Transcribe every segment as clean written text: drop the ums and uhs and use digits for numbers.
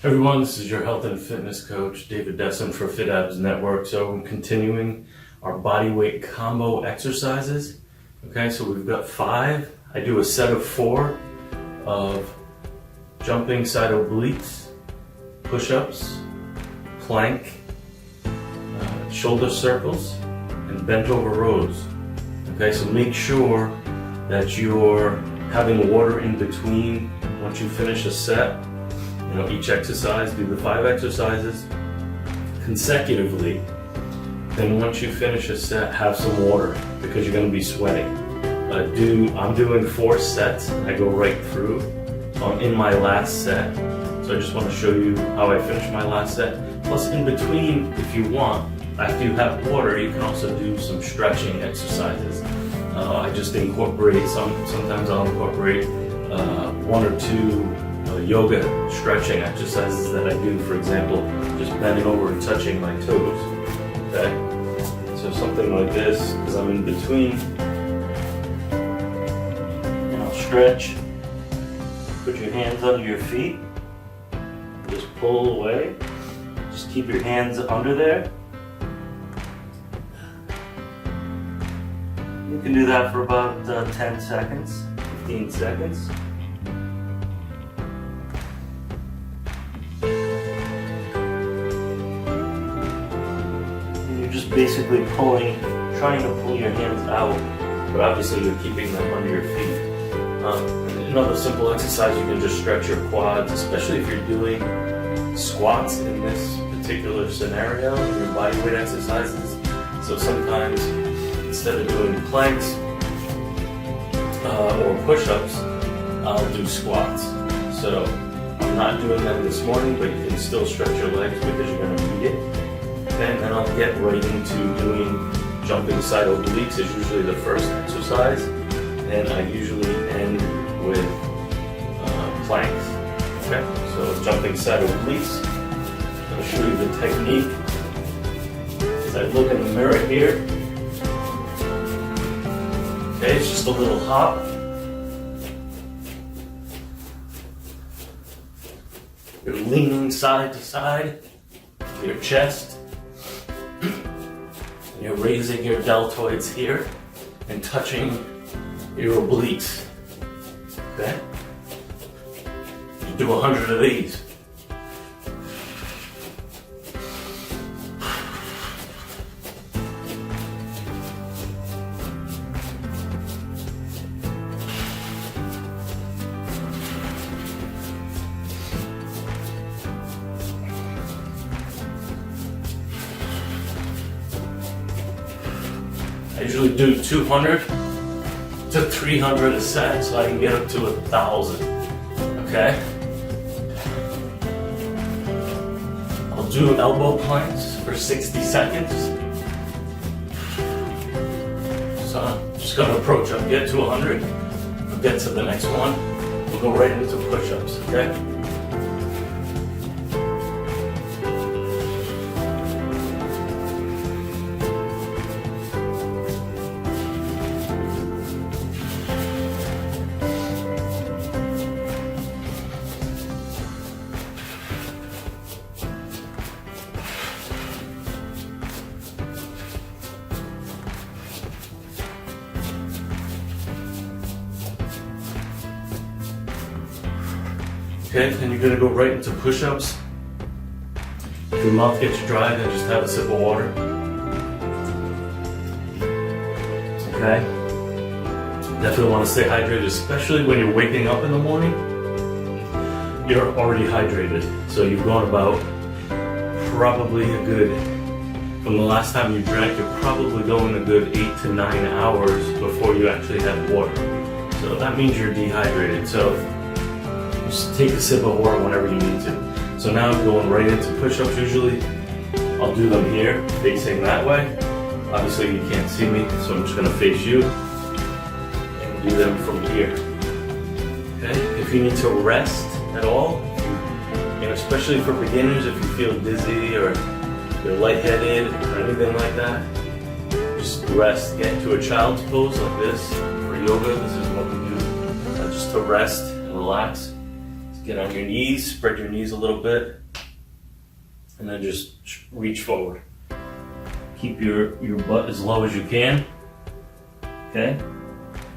Everyone, this is your health and fitness coach, Destin for Fit Abs Network. So I'm continuing our body weight combo exercises. Okay, so we've got 5. I do a set of 4 of jumping side obliques, push-ups, plank, shoulder circles, and bent over rows. Okay, so make sure that you're having water in between once you finish a set. You know, each exercise, do the 5 exercises consecutively. Then once you finish a set, have some water because you're going to be sweating. I'm doing 4 sets. I go right through. So I'm in my last set. So I just want to show you how I finish my last set. Plus in between, if you want, after you have water, you can also do some stretching exercises. I just incorporate sometimes I'll incorporate 1 or 2 yoga stretching exercises that I do. For example, just bending over and touching my toes. Okay, so something like this, because I'm in between, and I'll stretch. Put your hands under your feet. Just pull away. Just keep your hands under there. You can do that for about 10 seconds, 15 seconds. And you're just basically trying to pull your hands out, but obviously you're keeping them under your feet. Another simple exercise, you can just stretch your quads, especially if you're doing squats in this particular scenario, your body weight exercises. So sometimes, instead of doing planks or push-ups, I'll do squats. So I'm not doing them this morning, but you can still stretch your legs because you're going to need it. And then I'll get right into doing jumping side obliques. Is usually the first exercise, and I usually end with planks. Okay, so jumping side obliques. I'll show you the technique. As I look in the mirror here. Okay, it's just a little hop. You're leaning side to side, your chest. And you're raising your deltoids here and touching your obliques. Okay? You do 100 of these. I usually do 200 to 300 a set, so I can get up to 1,000. Okay? I'll do elbow planks for 60 seconds. So I'm just gonna approach up, get to 100, we'll get to the next one. We'll go right into push-ups, okay? Okay, then you're gonna go right into push-ups. If your mouth gets dry, then just have a sip of water. Okay? Definitely wanna stay hydrated, especially when you're waking up in the morning. You're already hydrated. So you've gone about probably a good, from the last time you drank, you're probably going a good 8 to 9 hours before you actually had water. So that means you're dehydrated. So just take a sip of water whenever you need to. So now I'm going right into push-ups usually. I'll do them here, facing that way. Obviously you can't see me, so I'm just gonna face you and do them from here. Okay? If you need to rest at all, especially for beginners, if you feel dizzy or you're lightheaded or anything like that, just rest. Get into a child's pose like this. For yoga, this is what we do, just to rest and relax. Get on your knees, spread your knees a little bit, and then just reach forward. Keep your butt as low as you can, okay?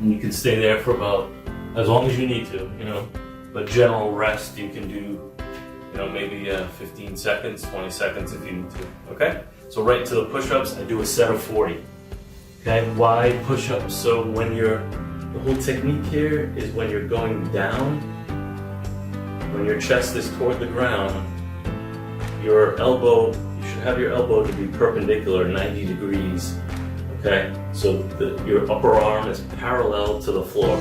And you can stay there for about as long as you need to, you know. But general rest you can do, you know, maybe 15 seconds, 20 seconds if you need to, okay? So right into the push-ups, I do a set of 40, okay? Why push-ups? So the whole technique here is when you're going down, when your chest is toward the ground, your elbow, you should have your elbow to be perpendicular, 90 degrees, okay? So your upper arm is parallel to the floor,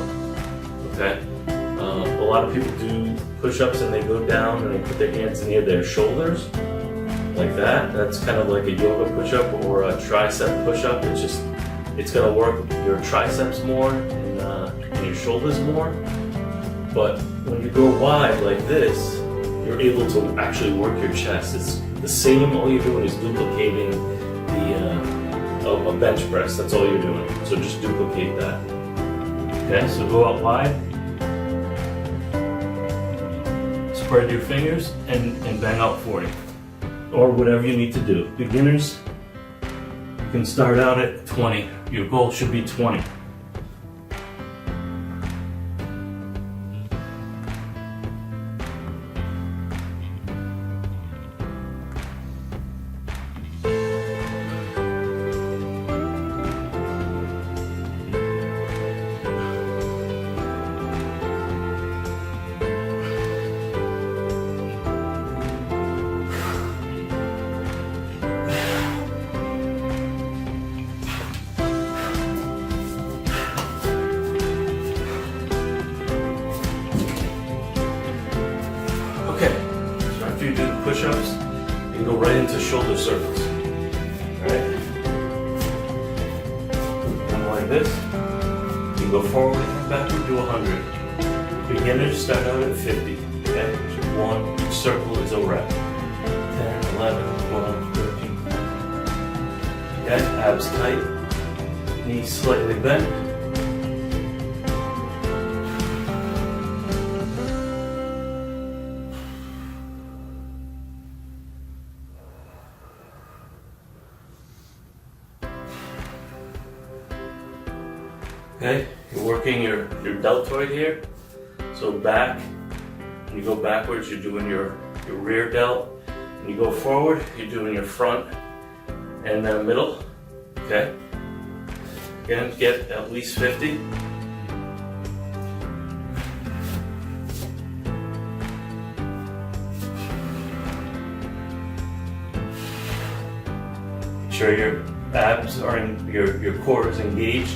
okay? A lot of people do push-ups and they go down and they put their hands near their shoulders, like that. That's kind of like a yoga push-up or a tricep push-up. It's gonna work your triceps more and your shoulders more. But when you go wide like this, you're able to actually work your chest. It's the same, all you're doing is duplicating a bench press. That's all you're doing. So just duplicate that. Okay, so go out wide. Spread your fingers and bang out 40. Or whatever you need to do. Beginners, you can start out at 20. Your goal should be 20. After you do the push-ups, you can go right into shoulder circles. Alright? And like this. You can go forward and backward, do 100. Beginners start out at 50. Okay? So each circle is a rep. 10, 11, 12, 13. Okay? Abs tight. Knees slightly bent. Okay, you're working your deltoid here. So back, when you go backwards, you're doing your rear delt. When you go forward, you're doing your front and then middle. Okay. Again, get at least 50. Make sure your abs are in, your core is engaged.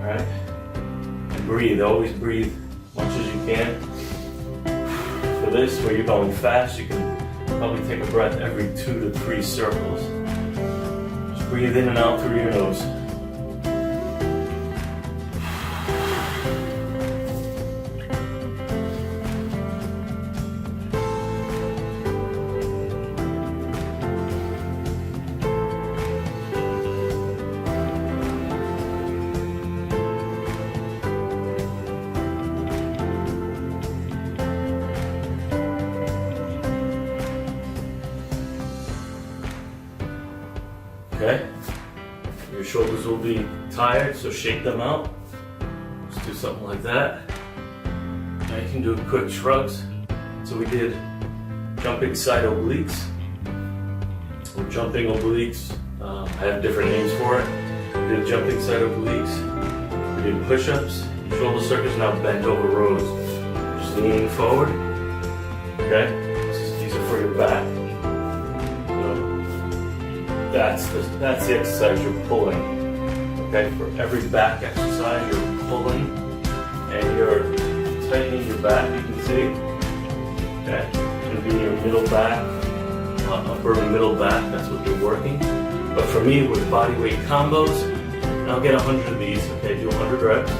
Alright? And breathe, always breathe as much as you can. For this, where you're going fast, you can probably take a breath every 2 to 3 circles. Just breathe in and out through your nose. Okay? Your shoulders will be tired, so shake them out. Just do something like that. Now you can do quick shrugs. So we did jumping side obliques, or jumping obliques. I have different names for it. We did jumping side obliques. We did push-ups. Shoulder circles now bent over rows. Just leaning forward. Okay? These are for your back. That's the exercise you're pulling. Okay, for every back exercise you're pulling and you're tightening your back, you can see. Okay, it's going to be your middle back, upper and middle back, that's what you're working. But for me, with body weight combos, and I'll get 100 of these, okay, do 100 reps.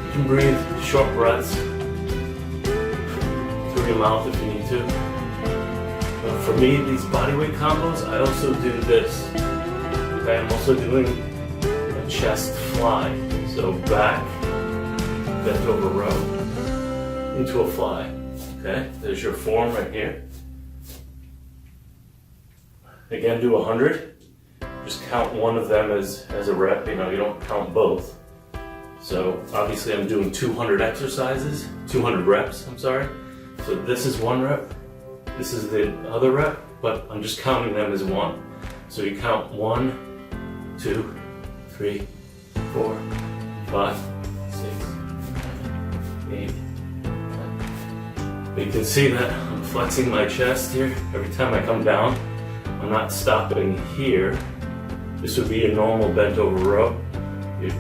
You can breathe short breaths through your mouth if you need to. For me, these bodyweight combos, I also do this. Okay, I'm also doing a chest fly. So back, bent over row into a fly. Okay, there's your form right here. Again, do 100. Just count one of them as a rep, you don't count both. So obviously I'm doing 200 exercises, 200 reps, I'm sorry. So this is one rep, this is the other rep, but I'm just counting them as one. So you count 1, 2, 3, 4, 5, 6, 8, 9. But you can see that I'm flexing my chest here. Every time I come down, I'm not stopping here. This would be a normal bent over row.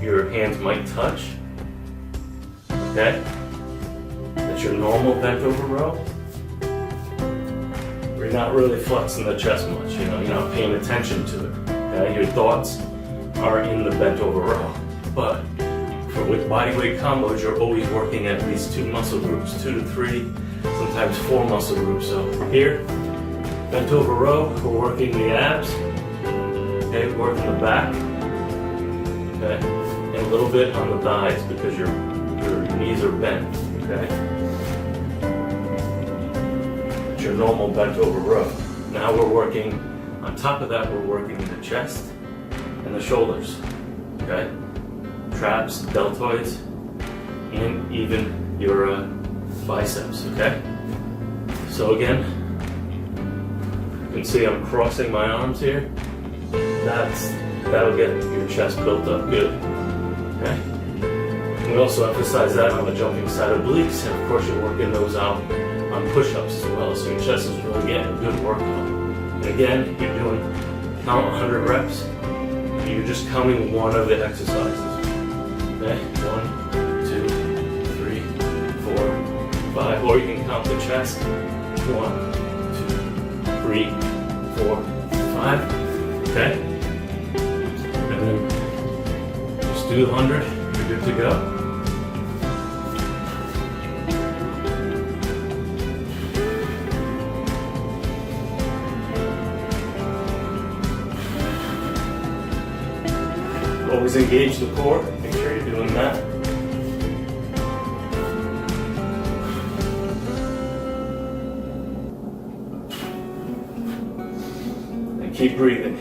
Your hands might touch. Okay? That's your normal bent over row. You're not really flexing the chest much, you're not paying attention to it. Okay? Your thoughts are in the bent over row. But with bodyweight combos, you're always working at least 2 muscle groups, 2 to 3, sometimes 4 muscle groups. So here, bent over row, we're working the abs. Okay, working the back. Okay, and a little bit on the thighs because your knees are bent. Okay, it's your normal bent over row. Now we're working on top of that. We're working the chest and the shoulders. Okay, traps, deltoids, and even your biceps. Okay, so again, you can see I'm crossing my arms here. That'll get your chest built up good. Okay. We also emphasize that on the jumping side obliques, and of course you're working those out on push-ups as well. So your chest is really getting a good workout. And again, you're doing count 100 reps. And you're just counting one of the exercises. Okay. 1, 2, 3, 4, 5. Or you can count the chest. 1, 2, 3, 4, 5. Okay. And then just do 100, you're good to go. Always engage the core, make sure you're doing that. And keep breathing.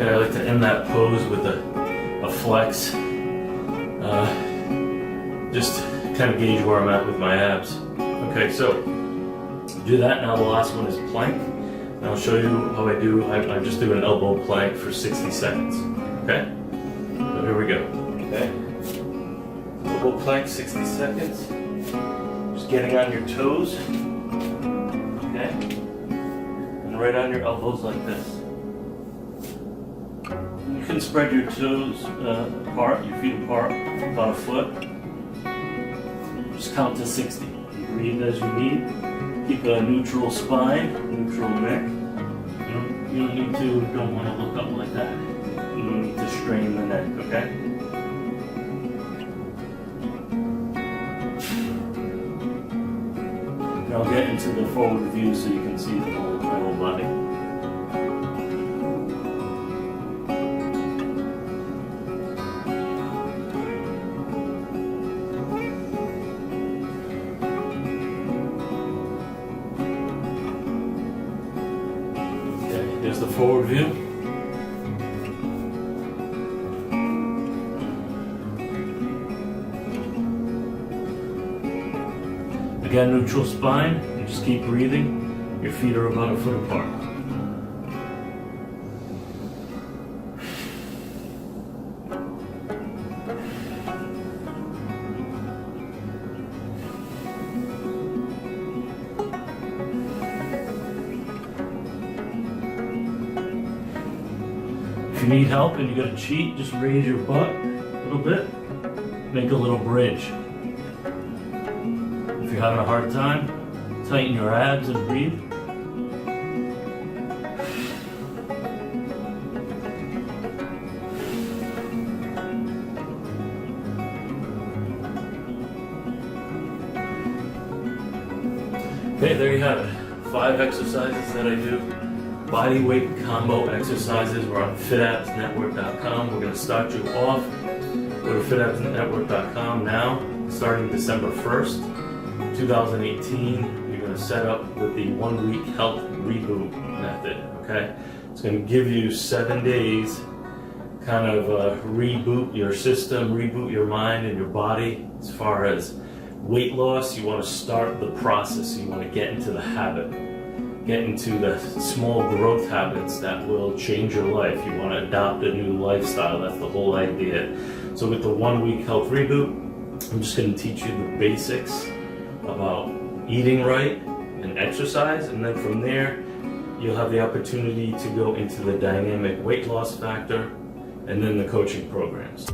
And I like to end that pose with a flex. Just kind of gauge where I'm at with my abs. Okay, so do that. Now the last one is plank. And I'll show you how I do. I just do an elbow plank for 60 seconds. Okay? So here we go. Okay? Elbow plank, 60 seconds. Just getting on your toes. Okay? And right on your elbows like this. You can spread your toes apart, your feet apart, about a foot. Just count to 60. You breathe as you need. Keep a neutral spine, neutral neck. You don't want to look up like that. You don't need to strain the neck, okay? And I'll get into the forward view so you can see my whole body. Here's the forward view. Again, neutral spine, and just keep breathing. Your feet are about a foot apart. If you need help and you gotta cheat, just raise your butt a little bit, make a little bridge. If you're having a hard time, tighten your abs and breathe. Okay, there you have it. 5 exercises that I do. Body weight combo exercises. We're on fitabsnetwork.com. We're going to start you off. Go to fitabsnetwork.com now. Starting December 1st, 2018, you're going to set up with the 1-week health reboot method. Okay, it's going to give you 7 days, kind of reboot your system, reboot your mind and your body. As far as weight loss, you want to start the process. You want to get into the habit, get into the small growth habits that will change your life. You want to adopt a new lifestyle. That's the whole idea. So with the 1-week health reboot, I'm just going to teach you the basics about eating right and exercise, and then from there you'll have the opportunity to go into the dynamic weight loss factor and then the coaching programs.